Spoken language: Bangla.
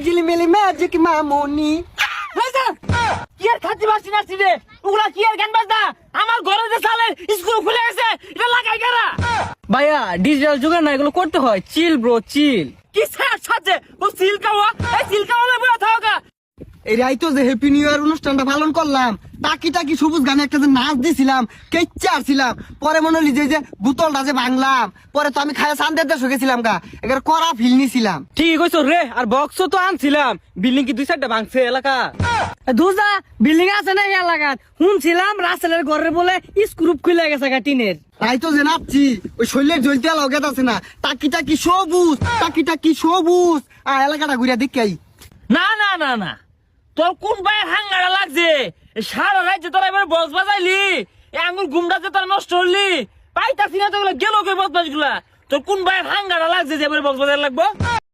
ঝিলিমিলি ম্যাজিক মামুনি। কি আর খাচ্ছি পারছি না রে, ওগুলা কি আর গান বাজনা? আমার ঘরে যে সালে স্কুল খুলে গেছে, এটা লাগাই কারা? ভাইয়া ডিজিটাল যুগে না এগুলো করতে হয়, চিল ব্রো চিল। কি সাজে ও সিল খাওয়া, এই সিল খাওয়া বড় থাকা। এই রাইতো যে হ্যাপি নিউ ইয়ার অনুষ্ঠানটা পালন করলাম, টাকি টাকি সবুজ গানে একটা যে নাচ দিছিলাম, কেচ্চা আসছিলাম, পরে মনে হলি যে বোতলটা যে ভাঙলাম, পরে তো আমি খায় সান্দের দেশ গেছিলাম গা, এবার করা ফিল নিছিলাম। ঠিক হইছ রে, আর বক্সও তো আনছিলাম, বিল্ডিং কি 2-4টা ভাঙছে এলাকা। দুজা বিল্ডিং আছে না এই এলাকাত, শুনছিলাম রাসেলের ঘরে বলে স্ক্রুপ খুলে গেছে টিনের। রাইতো যে নাচছি, ওই শরীরের জ্বলতে লগেত আছে না, টাকি টাকি সবুজ, এলাকাটা ঘুরিয়া দেখাই। না না না না, তোর কোন ভাইয়ের হাঙ্গারা লাগছে? সারা রাত যে তোরা এবার বস বাজাইলি, আঙুল ঘুমটা যে তোরা নষ্ট হলি, পাইতাছি না তো গেল কে বস বাজগুলা। তোর কোন ভাইয়ের হাঙ্গারা লাগছে যে এবার বস বাজার লাগবো?